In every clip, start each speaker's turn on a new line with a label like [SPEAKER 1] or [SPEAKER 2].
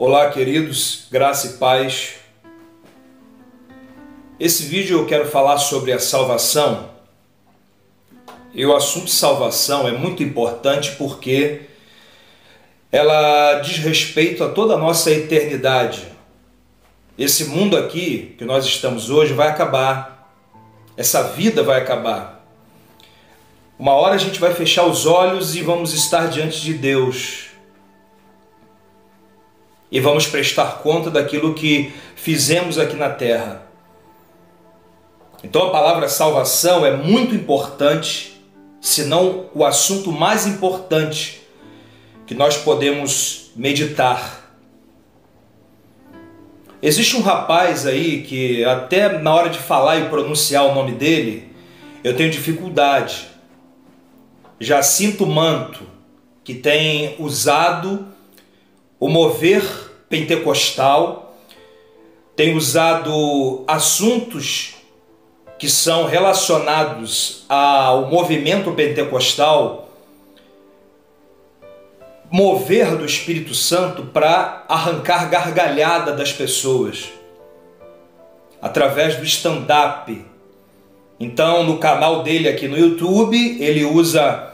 [SPEAKER 1] Olá, queridos, graça e paz. Esse vídeo eu quero falar sobre a salvação. E o assunto salvação é muito importante porque ela diz respeito a toda a nossa eternidade. Esse mundo aqui que nós estamos hoje vai acabar. Essa vida vai acabar. Uma hora a gente vai fechar os olhos e vamos estar diante de Deus. E vamos prestar conta daquilo que fizemos aqui na terra. Então a palavra salvação é muito importante, se não o assunto mais importante que nós podemos meditar. Existe um rapaz aí que até na hora de falar e pronunciar o nome dele, eu tenho dificuldade. Jacinto Manto, que tem usado o mover pentecostal, tem usado assuntos que são relacionados ao movimento pentecostal, mover do Espírito Santo para arrancar gargalhada das pessoas, através do stand-up. Então, no canal dele aqui no YouTube, ele usa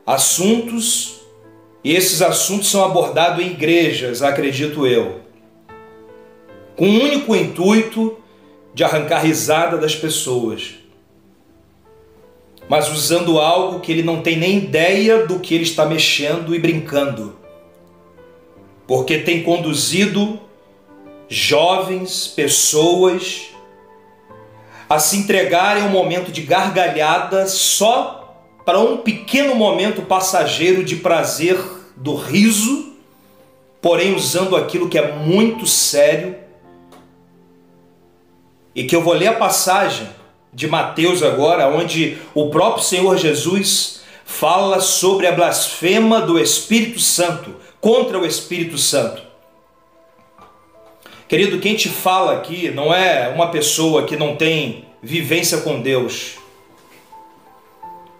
[SPEAKER 1] assuntos, e esses assuntos são abordados em igrejas, acredito eu, com o único intuito de arrancar risada das pessoas, mas usando algo que ele não tem nem ideia do que ele está mexendo e brincando, porque tem conduzido jovens, pessoas, a se entregarem a um momento de gargalhada só para um pequeno momento passageiro de prazer do riso, porém usando aquilo que é muito sério, e que eu vou ler a passagem de Mateus agora, onde o próprio Senhor Jesus fala sobre a blasfema do Espírito Santo, contra o Espírito Santo. Querido, quem te fala aqui não é uma pessoa que não tem vivência com Deus.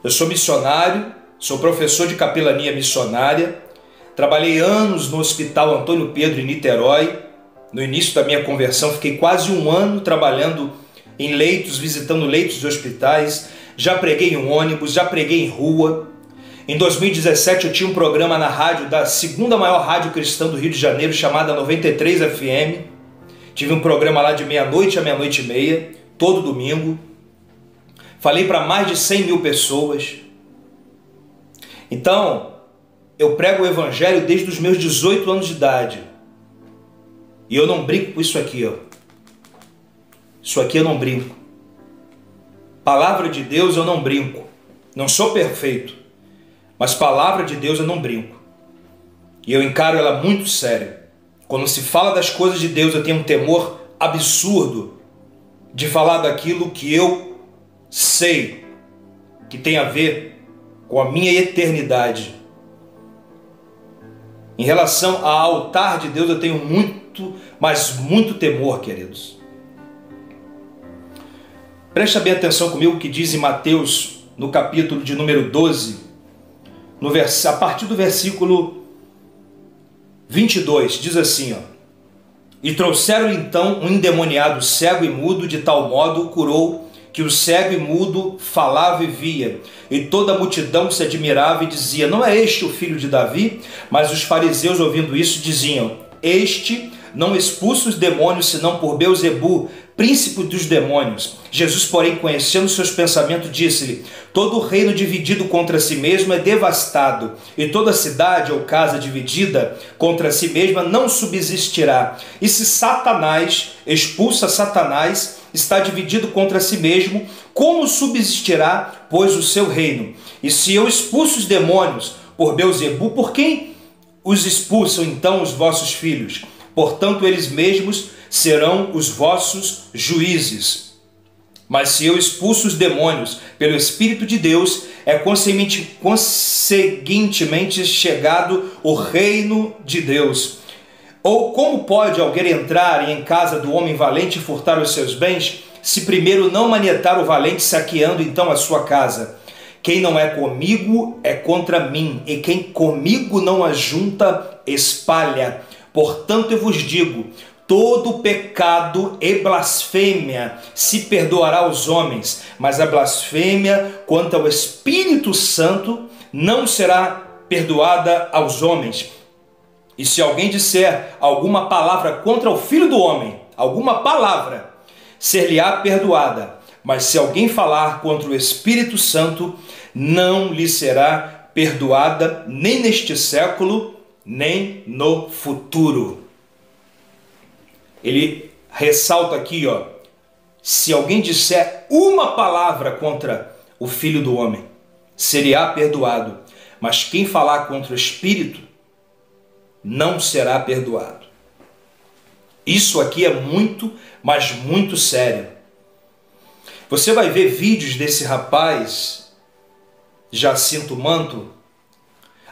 [SPEAKER 1] Eu sou missionário, sou professor de capelania missionária, trabalhei anos no Hospital Antônio Pedro em Niterói. No início da minha conversão, fiquei quase um ano trabalhando em leitos, visitando leitos de hospitais. Já preguei em ônibus, já preguei em rua. Em 2017 eu tinha um programa na rádio da segunda maior rádio cristã do Rio de Janeiro, chamada 93 FM. Tive um programa lá de meia-noite a meia-noite e meia, todo domingo. Falei para mais de 100 mil pessoas. Então, eu prego o Evangelho desde os meus 18 anos de idade. E eu não brinco com isso aqui, ó. Isso aqui eu não brinco. Palavra de Deus eu não brinco. Não sou perfeito, mas palavra de Deus eu não brinco. E eu encaro ela muito sério. Quando se fala das coisas de Deus, eu tenho um temor absurdo de falar daquilo que eu sei que tem a ver com a minha eternidade. Em relação ao altar de Deus, eu tenho muito, mas muito temor, queridos. Presta bem atenção comigo o que diz em Mateus, no capítulo de número 12, a partir do versículo 22, diz assim, ó: E trouxeram então um endemoniado cego e mudo, de tal modo o curou, que o cego e mudo falava e via. E toda a multidão se admirava e dizia: Não é este o filho de Davi? Mas os fariseus, ouvindo isso, diziam: Este não expulsa os demônios, senão por Beelzebu, príncipe dos demônios. Jesus, porém, conhecendo seus pensamentos, disse-lhe: Todo reino dividido contra si mesmo é devastado, e toda cidade ou casa dividida contra si mesma não subsistirá. E se Satanás expulsa Satanás, está dividido contra si mesmo, como subsistirá, pois, o seu reino? E se eu expulso os demônios por Beelzebu, por quem os expulsam então os vossos filhos? Portanto, eles mesmos serão os vossos juízes. Mas se eu expulso os demônios pelo Espírito de Deus, é conseguintemente chegado o reino de Deus. Ou como pode alguém entrar em casa do homem valente e furtar os seus bens, se primeiro não manietar o valente, saqueando então a sua casa? Quem não é comigo é contra mim, e quem comigo não ajunta, espalha. Portanto, eu vos digo, todo pecado e blasfêmia se perdoará aos homens, mas a blasfêmia quanto ao Espírito Santo não será perdoada aos homens. E se alguém disser alguma palavra contra o Filho do Homem, alguma palavra, ser-lhe-á perdoada. Mas se alguém falar contra o Espírito Santo, não lhe será perdoada, nem neste século, nem no futuro. Ele ressalta aqui, se alguém disser uma palavra contra o Filho do Homem, será perdoado. Mas quem falar contra o Espírito, não será perdoado. Isso aqui é muito, mas muito sério. Você vai ver vídeos desse rapaz, Jacinto Manto,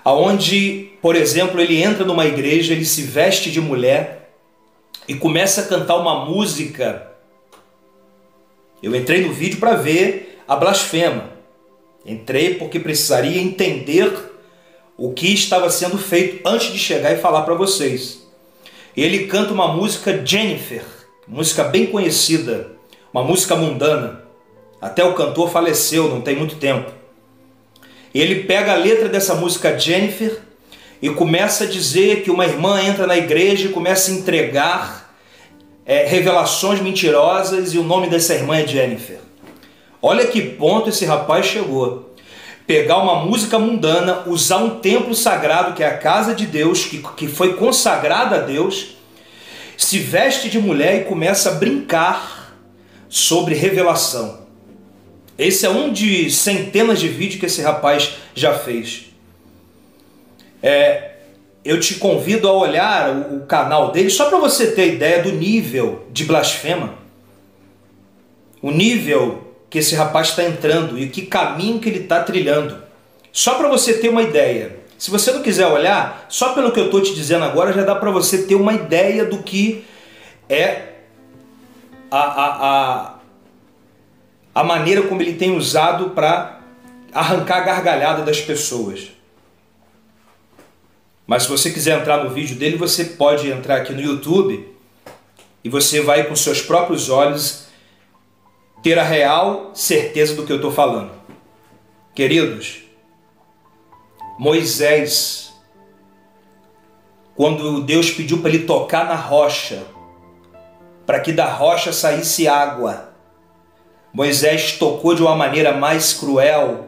[SPEAKER 1] aonde, por exemplo, ele entra numa igreja, ele se veste de mulher e começa a cantar uma música. Eu entrei no vídeo para ver a blasfema. Entrei porque precisaria entender o que estava sendo feito antes de chegar e falar para vocês. Ele canta uma música Jennifer, música bem conhecida, uma música mundana. Até o cantor faleceu, não tem muito tempo. Ele pega a letra dessa música Jennifer e começa a dizer que uma irmã entra na igreja e começa a entregar revelações mentirosas e o nome dessa irmã é Jennifer. Olha que ponto esse rapaz chegou. Pegar uma música mundana, usar um templo sagrado que é a casa de Deus, que foi consagrada a Deus, se veste de mulher e começa a brincar sobre revelação. Esse é um de centenas de vídeos que esse rapaz já fez. Eu te convido a olhar o canal dele só para você ter ideia do nível de blasfema. O nível que esse rapaz está entrando e que caminho que ele está trilhando. Só para você ter uma ideia. Se você não quiser olhar, só pelo que eu estou te dizendo agora, já dá para você ter uma ideia do que é a maneira como ele tem usado para arrancar a gargalhada das pessoas. Mas se você quiser entrar no vídeo dele, você pode entrar aqui no YouTube e você vai com seus próprios olhos ter a real certeza do que eu estou falando. Queridos, Moisés, quando Deus pediu para ele tocar na rocha, para que da rocha saísse água, Moisés tocou de uma maneira mais cruel,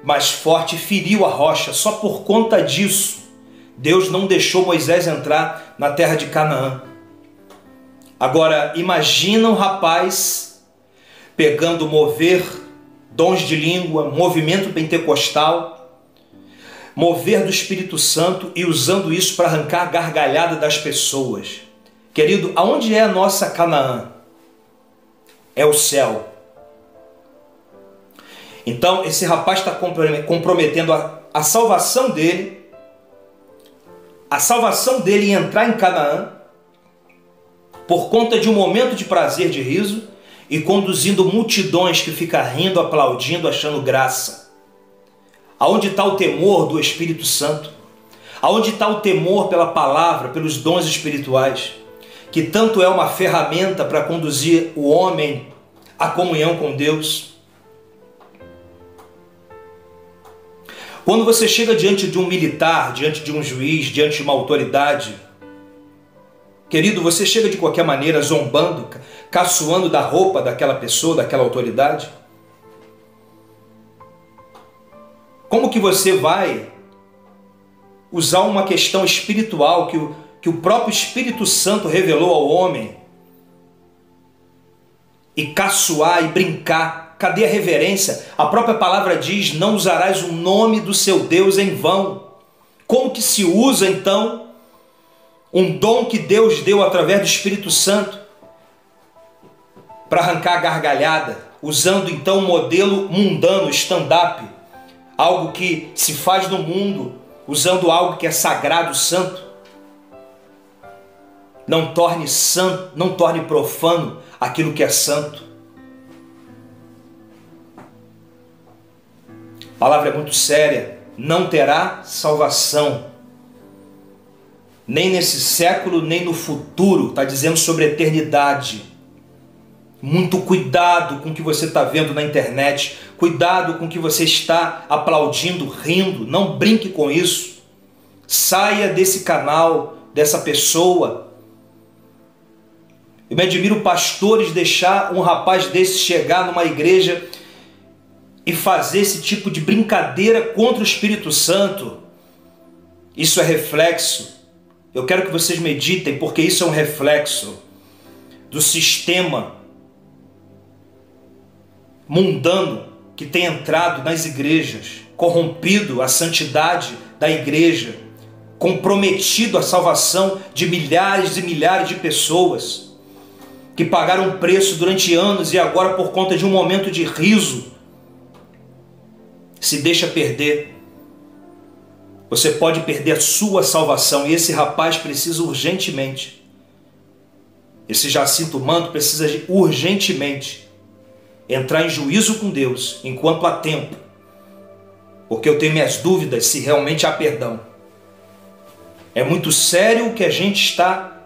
[SPEAKER 1] mais forte, e feriu a rocha. Só por conta disso, Deus não deixou Moisés entrar na terra de Canaã. Agora, imagina um rapaz pegando mover, dons de língua, movimento pentecostal, mover do Espírito Santo e usando isso para arrancar a gargalhada das pessoas. Querido, aonde é a nossa Canaã? É o céu. Então, esse rapaz está comprometendo a salvação dele, em entrar em Canaã, por conta de um momento de prazer, de riso, e conduzindo multidões que ficam rindo, aplaudindo, achando graça. Aonde está o temor do Espírito Santo? Aonde está o temor pela palavra, pelos dons espirituais, que tanto é uma ferramenta para conduzir o homem à comunhão com Deus? Quando você chega diante de um militar, diante de um juiz, diante de uma autoridade, querido, você chega de qualquer maneira zombando, caçoando da roupa daquela pessoa, daquela autoridade? Como que você vai usar uma questão espiritual que o próprio Espírito Santo revelou ao homem e caçoar e brincar? Cadê a reverência? A própria palavra diz: não usarás o nome do seu Deus em vão. Como que se usa então um dom que Deus deu através do Espírito Santo para arrancar a gargalhada, usando então um modelo mundano, stand-up, algo que se faz no mundo, usando algo que é sagrado, santo? Não torne santo, não torne profano aquilo que é santo. A palavra é muito séria. Não terá salvação. nem nesse século, nem no futuro. Está dizendo sobre a eternidade. Muito cuidado com o que você está vendo na internet. Cuidado com o que você está aplaudindo, rindo. Não brinque com isso. Saia desse canal, dessa pessoa. Eu me admiro pastores deixar um rapaz desse chegar numa igreja e fazer esse tipo de brincadeira contra o Espírito Santo. Isso é reflexo. Eu quero que vocês meditem, porque isso é um reflexo do sistema mundano que tem entrado nas igrejas, corrompido a santidade da igreja, comprometido a salvação de milhares e milhares de pessoas que pagaram um preço durante anos e agora, por conta de um momento de riso, se deixa perder. Você pode perder a sua salvação, e esse rapaz precisa urgentemente. Esse Jacinto Manto precisa urgentemente entrar em juízo com Deus enquanto há tempo, porque eu tenho minhas dúvidas se realmente há perdão. É muito sério o que a gente está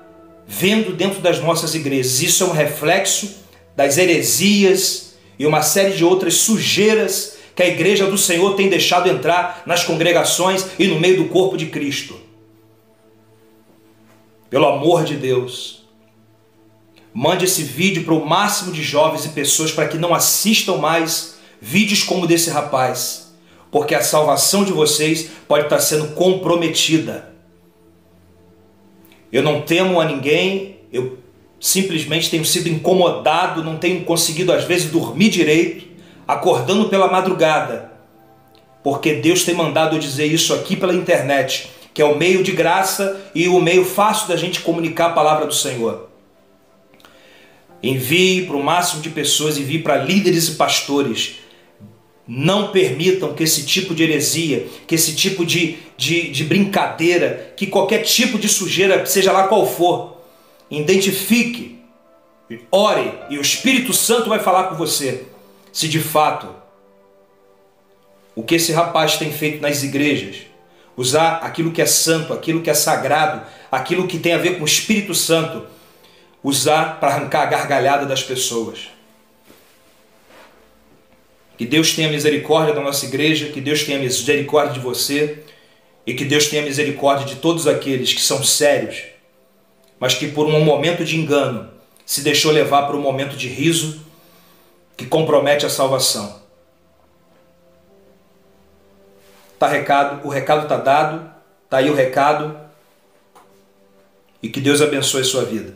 [SPEAKER 1] vendo dentro das nossas igrejas. Isso é um reflexo das heresias e uma série de outras sujeiras que a igreja do Senhor tem deixado entrar nas congregações e no meio do corpo de Cristo. Pelo amor de Deus, mande esse vídeo para o máximo de jovens e pessoas para que não assistam mais vídeos como desse rapaz, porque a salvação de vocês pode estar sendo comprometida. Eu não temo a ninguém, eu simplesmente tenho sido incomodado, não tenho conseguido às vezes dormir direito, acordando pela madrugada, porque Deus tem mandado eu dizer isso aqui pela internet, que é o meio de graça e o meio fácil da gente comunicar a palavra do Senhor. Envie para o máximo de pessoas, envie para líderes e pastores. Não permitam que esse tipo de heresia, que esse tipo de brincadeira, que qualquer tipo de sujeira, seja lá qual for, identifique, ore, e o Espírito Santo vai falar com você se de fato o que esse rapaz tem feito nas igrejas, usar aquilo que é santo, aquilo que é sagrado, aquilo que tem a ver com o Espírito Santo, usar para arrancar a gargalhada das pessoas. Que Deus tenha misericórdia da nossa igreja, que Deus tenha misericórdia de você e que Deus tenha misericórdia de todos aqueles que são sérios, mas que por um momento de engano se deixou levar para um momento de riso que compromete a salvação. Tá recado, o recado está dado, tá aí o recado, e que Deus abençoe a sua vida.